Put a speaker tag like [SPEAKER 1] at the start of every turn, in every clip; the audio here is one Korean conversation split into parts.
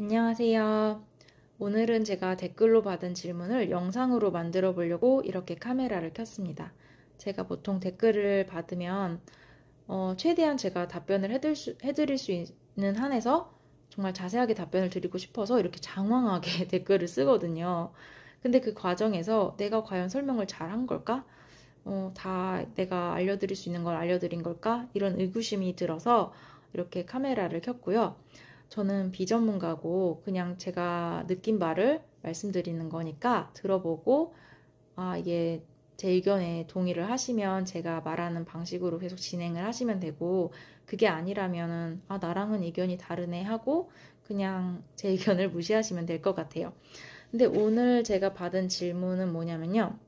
[SPEAKER 1] 안녕하세요. 오늘은 제가 댓글로 받은 질문을 영상으로 만들어 보려고 이렇게 카메라를 켰습니다. 제가 보통 댓글을 받으면 최대한 제가 답변을 해드릴 수 있는 한에서 정말 자세하게 답변을 드리고 싶어서 이렇게 장황하게 댓글을 쓰거든요. 근데 그 과정에서 내가 과연 설명을 잘 한 걸까? 다 내가 알려드릴 수 있는 걸 알려드린 걸까? 이런 의구심이 들어서 이렇게 카메라를 켰고요. 저는 비전문가고 그냥 제가 느낀 바를 말씀드리는 거니까 들어보고 이게 제 의견에 동의를 하시면 제가 말하는 방식으로 계속 진행을 하시면 되고 그게 아니라면은 나랑은 의견이 다르네 하고 그냥 제 의견을 무시하시면 될 것 같아요. 근데 오늘 제가 받은 질문은 뭐냐면요.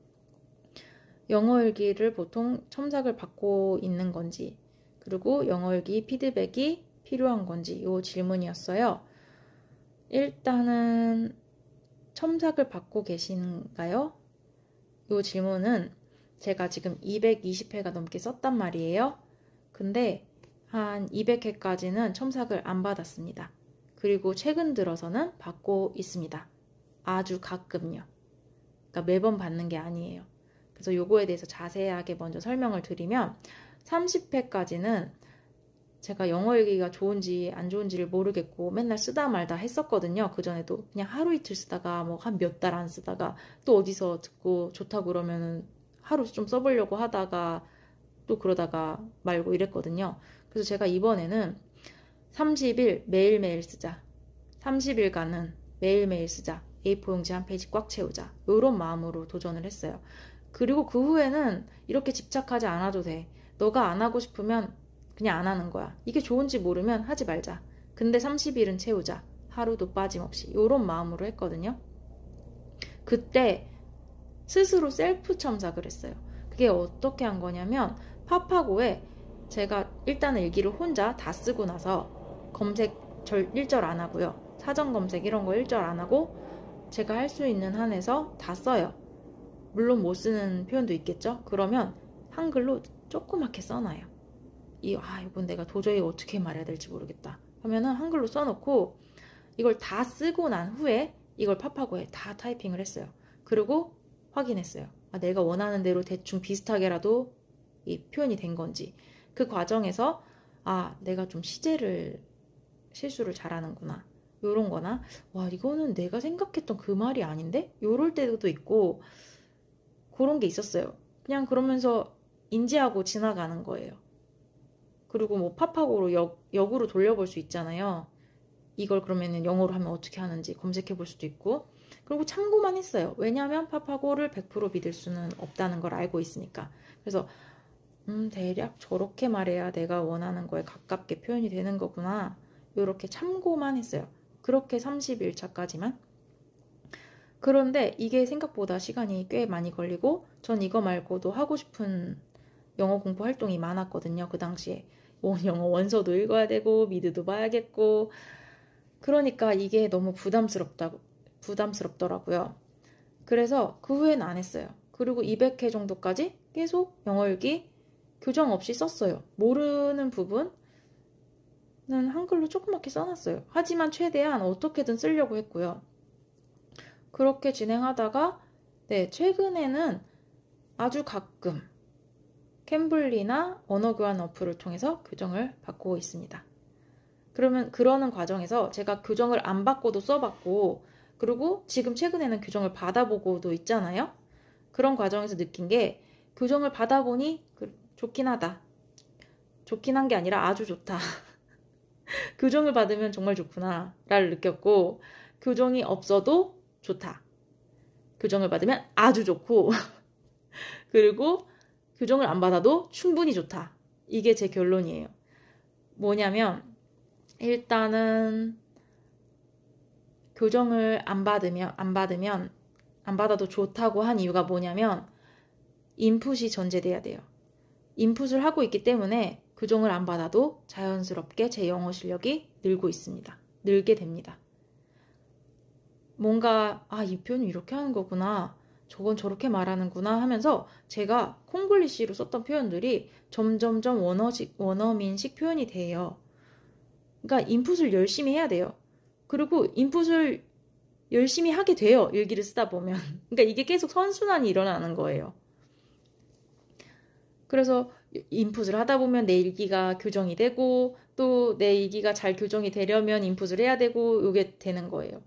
[SPEAKER 1] 영어 일기를 보통 첨삭을 받고 있는 건지 그리고 영어 일기 피드백이 필요한 건지 이 질문이었어요. 일단은 첨삭을 받고 계신가요? 이 질문은 제가 지금 220회가 넘게 썼단 말이에요. 근데 한 200회까지는 첨삭을 안 받았습니다. 그리고 최근 들어서는 받고 있습니다. 아주 가끔요. 그러니까 매번 받는 게 아니에요. 그래서 요거에 대해서 자세하게 먼저 설명을 드리면 30회까지는 제가 영어 일기가 좋은지 안 좋은지를 모르겠고 맨날 쓰다 말다 했었거든요. 그전에도 그냥 하루 이틀 쓰다가 뭐 한 몇 달 안 쓰다가 또 어디서 듣고 좋다고 그러면은 하루 좀 써보려고 하다가 또 그러다가 말고 이랬거든요. 그래서 제가 이번에는 30일 매일매일 쓰자. 30일간은 매일매일 쓰자. A4 용지 한 페이지 꽉 채우자. 이런 마음으로 도전을 했어요. 그리고 그 후에는 이렇게 집착하지 않아도 돼. 너가 안 하고 싶으면 그냥 안 하는 거야. 이게 좋은지 모르면 하지 말자. 근데 30일은 채우자. 하루도 빠짐없이. 이런 마음으로 했거든요. 그때 스스로 셀프 첨삭을 했어요. 그게 어떻게 한 거냐면 파파고에 제가 일단은 일기를 혼자 다 쓰고 나서 검색 일절 안 하고요. 사전 검색 이런 거 일절 안 하고 제가 할 수 있는 한에서 다 써요. 물론 못 쓰는 표현도 있겠죠? 그러면 한글로 조그맣게 써놔요. 이건 내가 도저히 어떻게 말해야 될지 모르겠다 하면은 한글로 써놓고 이걸 다 쓰고 난 후에 이걸 파파고에 다 타이핑을 했어요. 그리고 확인했어요. 내가 원하는 대로 대충 비슷하게라도 이 표현이 된 건지. 그 과정에서 내가 좀 실수를 잘하는구나. 요런 거나 이거는 내가 생각했던 그 말이 아닌데? 요럴 때도 있고 그런 게 있었어요. 그냥 그러면서 인지하고 지나가는 거예요. 그리고 뭐 파파고로 역으로 돌려볼 수 있잖아요. 이걸 그러면은 영어로 하면 어떻게 하는지 검색해 볼 수도 있고. 그리고 참고만 했어요. 왜냐하면 파파고를 100% 믿을 수는 없다는 걸 알고 있으니까. 그래서 대략 저렇게 말해야 내가 원하는 거에 가깝게 표현이 되는 거구나. 이렇게 참고만 했어요. 그렇게 30일차까지만. 그런데 이게 생각보다 시간이 꽤 많이 걸리고 전 이거 말고도 하고 싶은 영어 공부 활동이 많았거든요. 그 당시에. 영어 원서도 읽어야 되고 미드도 봐야겠고 그러니까 이게 너무 부담스럽더라고요. 그래서 그 후엔 안 했어요. 그리고 200회 정도까지 계속 영어 일기 교정 없이 썼어요. 모르는 부분은 한글로 조그맣게 써놨어요. 하지만 최대한 어떻게든 쓰려고 했고요. 그렇게 진행하다가 최근에는 아주 가끔 캠블리나 언어교환 어플을 통해서 교정을 받고 있습니다. 그러는 과정에서 제가 교정을 안 받고도 써봤고 그리고 지금 최근에는 교정을 받아보고도 있잖아요. 그런 과정에서 느낀 게 교정을 받아보니 좋긴 하다. 좋긴 한 게 아니라 아주 좋다. 교정을 받으면 정말 좋구나 라를 느꼈고 교정이 없어도 좋다. 교정을 받으면 아주 좋고 그리고 교정을 안 받아도 충분히 좋다. 이게 제 결론이에요. 뭐냐면 일단은 교정을 안 받아도 좋다고 한 이유가 뭐냐면 인풋이 전제돼야 돼요. 인풋을 하고 있기 때문에 교정을 안 받아도 자연스럽게 제 영어 실력이 늘게 됩니다. 뭔가 이 표현은 이렇게 하는 거구나. 저건 저렇게 말하는구나 하면서 제가 콩글리시로 썼던 표현들이 점점점 원어민식 표현이 돼요. 그러니까 인풋을 열심히 해야 돼요. 그리고 인풋을 열심히 하게 돼요. 일기를 쓰다 보면. 그러니까 이게 계속 선순환이 일어나는 거예요. 그래서 인풋을 하다 보면 내 일기가 교정이 되고 또 내 일기가 잘 교정이 되려면 인풋을 해야 되고 이게 되는 거예요.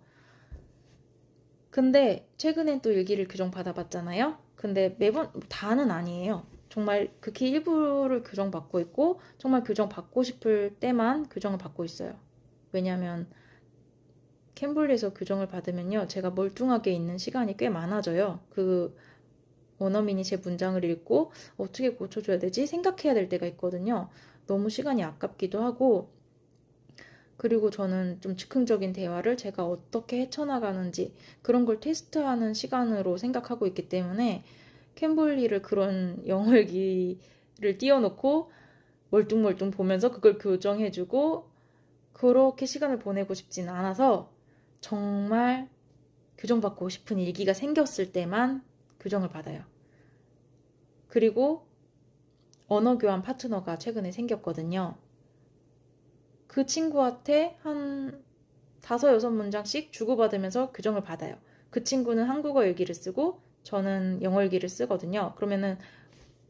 [SPEAKER 1] 근데 최근엔 또 일기를 교정 받아봤잖아요. 근데 매번 다는 아니에요. 정말 극히 일부를 교정받고 있고 정말 교정받고 싶을 때만 교정을 받고 있어요. 왜냐면 캔블리에서 교정을 받으면요. 제가 멀뚱하게 있는 시간이 꽤 많아져요. 그 원어민이 제 문장을 읽고 어떻게 고쳐줘야 되지? 생각해야 될 때가 있거든요. 너무 시간이 아깝기도 하고 그리고 저는 좀 즉흥적인 대화를 제가 어떻게 헤쳐나가는지 그런 걸 테스트하는 시간으로 생각하고 있기 때문에 캔블리를 그런 영어일기를 띄워놓고 멀뚱멀뚱 보면서 그걸 교정해주고 그렇게 시간을 보내고 싶지는 않아서 정말 교정받고 싶은 일기가 생겼을 때만 교정을 받아요. 그리고 언어교환 파트너가 최근에 생겼거든요. 그 친구한테 한 5-6문장씩 주고받으면서 교정을 받아요. 그 친구는 한국어 일기를 쓰고 저는 영어 일기를 쓰거든요. 그러면은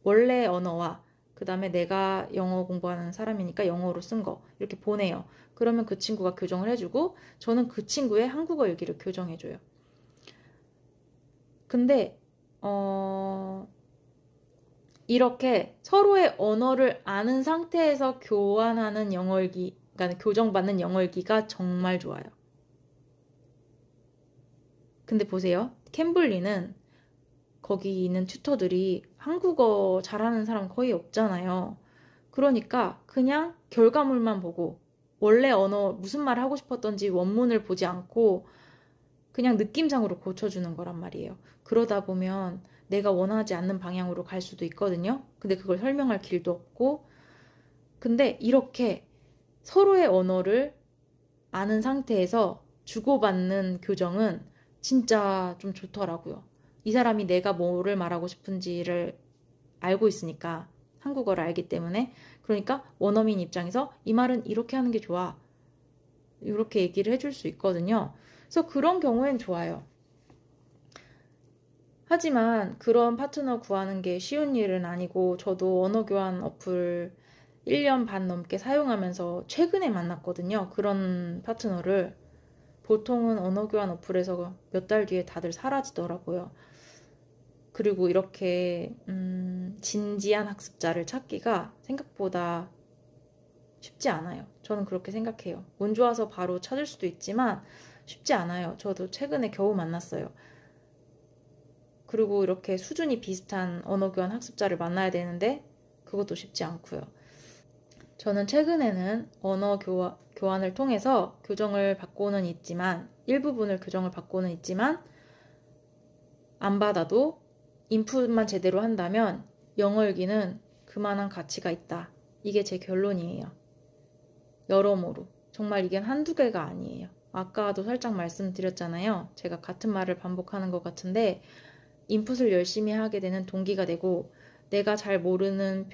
[SPEAKER 1] 원래 언어와 그 다음에 내가 영어 공부하는 사람이니까 영어로 쓴 거 이렇게 보내요. 그러면 그 친구가 교정을 해주고 저는 그 친구의 한국어 일기를 교정해줘요. 근데 이렇게 서로의 언어를 아는 상태에서 교환하는 영어일기, 그러니까 교정받는 영어일기가 정말 좋아요. 근데 보세요. 캔블리는 거기 있는 튜터들이 한국어 잘하는 사람 거의 없잖아요. 그러니까 그냥 결과물만 보고 원래 언어 무슨 말을 하고 싶었던지 원문을 보지 않고 그냥 느낌상으로 고쳐주는 거란 말이에요. 그러다 보면 내가 원하지 않는 방향으로 갈 수도 있거든요. 근데 그걸 설명할 길도 없고. 근데 이렇게 서로의 언어를 아는 상태에서 주고받는 교정은 진짜 좀 좋더라고요. 이 사람이 내가 뭐를 말하고 싶은지를 알고 있으니까 한국어를 알기 때문에 그러니까 원어민 입장에서 이 말은 이렇게 하는 게 좋아. 이렇게 얘기를 해줄 수 있거든요. 그래서 그런 경우엔 좋아요. 하지만 그런 파트너 구하는 게 쉬운 일은 아니고 저도 언어 교환 어플 1년 반 넘게 사용하면서 최근에 만났거든요. 그런 파트너를. 보통은 언어 교환 어플에서 몇 달 뒤에 다들 사라지더라고요. 그리고 이렇게 진지한 학습자를 찾기가 생각보다 쉽지 않아요. 저는 그렇게 생각해요. 운 좋아서 바로 찾을 수도 있지만 쉽지 않아요. 저도 최근에 겨우 만났어요. 그리고 이렇게 수준이 비슷한 언어교환 학습자를 만나야 되는데 그것도 쉽지 않고요. 저는 최근에는 교환을 통해서 교정을 받고는 있지만 일부분을 교정을 받고는 있지만 안 받아도 인풋만 제대로 한다면 영어일기는 그만한 가치가 있다. 이게 제 결론이에요. 여러모로. 정말 이게 한두 개가 아니에요. 아까도 살짝 말씀드렸잖아요. 제가 같은 말을 반복하는 것 같은데 인풋을 열심히 하게 되는 동기가 되고 내가 잘 모르는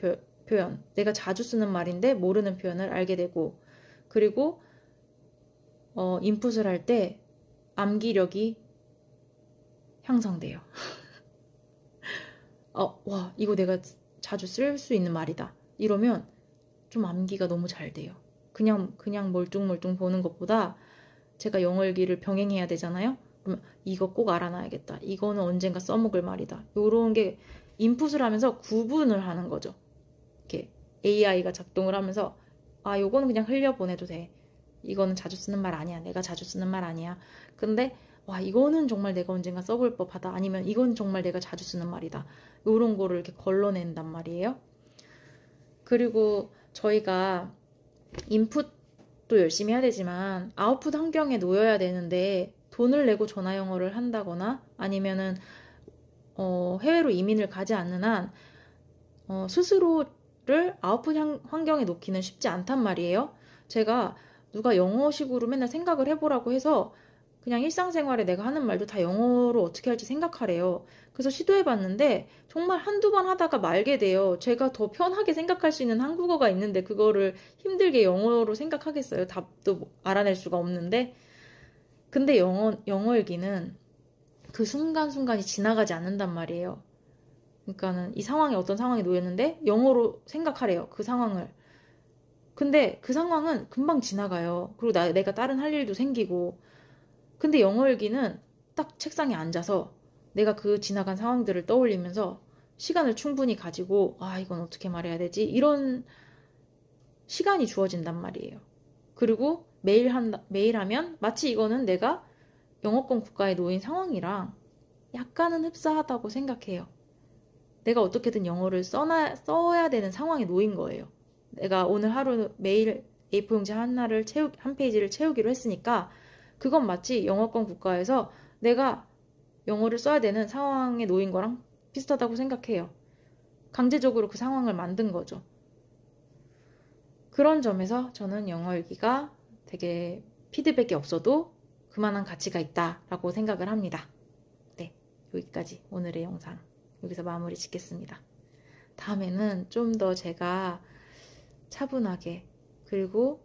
[SPEAKER 1] 표현, 내가 자주 쓰는 말인데 모르는 표현을 알게 되고 그리고 인풋을 할 때 암기력이 향상돼요. 와, 이거 내가 자주 쓸 수 있는 말이다. 이러면 좀 암기가 너무 잘 돼요. 그냥 멀뚱멀뚱 보는 것보다 제가 영어일기를 병행해야 되잖아요. 그러면 이거 꼭 알아놔야겠다. 이거는 언젠가 써먹을 말이다. 요런 게 인풋을 하면서 구분을 하는 거죠. 이렇게 AI가 작동을 하면서 요거는 그냥 흘려보내도 돼. 이거는 자주 쓰는 말 아니야. 내가 자주 쓰는 말 아니야. 근데 와, 이거는 정말 내가 언젠가 써볼 법하다. 아니면 이건 정말 내가 자주 쓰는 말이다. 요런 거를 이렇게 걸러낸단 말이에요. 그리고 저희가 인풋도 열심히 해야 되지만 아웃풋 환경에 놓여야 되는데 돈을 내고 전화 영어를 한다거나 아니면은 해외로 이민을 가지 않는 한 스스로를 아웃풋 환경에 놓기는 쉽지 않단 말이에요. 제가 누가 영어식으로 맨날 생각을 해보라고 해서 그냥 일상생활에 내가 하는 말도 다 영어로 어떻게 할지 생각하래요. 그래서 시도해봤는데 정말 한두 번 하다가 말게 돼요. 제가 더 편하게 생각할 수 있는 한국어가 있는데 그거를 힘들게 영어로 생각하겠어요. 답도 알아낼 수가 없는데. 근데 영어 일기는 그 순간순간이 지나가지 않는단 말이에요. 그러니까는 이 상황이 어떤 상황에 놓였는데 영어로 생각하래요. 그 상황을. 근데 그 상황은 금방 지나가요. 그리고 내가 다른 할 일도 생기고. 근데 영어 일기는 딱 책상에 앉아서 내가 그 지나간 상황들을 떠올리면서 시간을 충분히 가지고 이건 어떻게 말해야 되지? 이런 시간이 주어진단 말이에요. 그리고 매일 하면 마치 이거는 내가 영어권 국가에 놓인 상황이랑 약간은 흡사하다고 생각해요. 내가 어떻게든 영어를 써야 되는 상황에 놓인 거예요. 내가 오늘 하루 매일 A4용지 한 페이지를 채우기로 했으니까 그건 마치 영어권 국가에서 내가 영어를 써야 되는 상황에 놓인 거랑 비슷하다고 생각해요. 강제적으로 그 상황을 만든 거죠. 그런 점에서 저는 영어 일기가 되게 피드백이 없어도 그만한 가치가 있다라고 생각을 합니다. 네, 여기까지 오늘의 영상 여기서 마무리 짓겠습니다. 다음에는 좀 더 제가 차분하게 그리고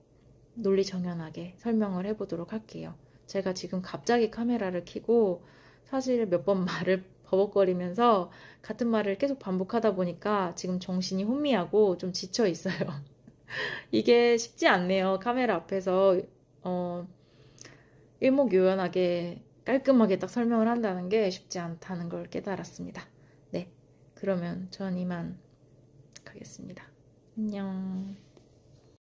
[SPEAKER 1] 논리정연하게 설명을 해보도록 할게요. 제가 지금 갑자기 카메라를 켜고 사실 몇 번 말을 버벅거리면서 같은 말을 계속 반복하다 보니까 지금 정신이 혼미하고 좀 지쳐 있어요. 이게 쉽지 않네요. 카메라 앞에서 일목요연하게 깔끔하게 딱 설명을 한다는 게 쉽지 않다는 걸 깨달았습니다. 네, 그러면 전 이만 가겠습니다. 안녕.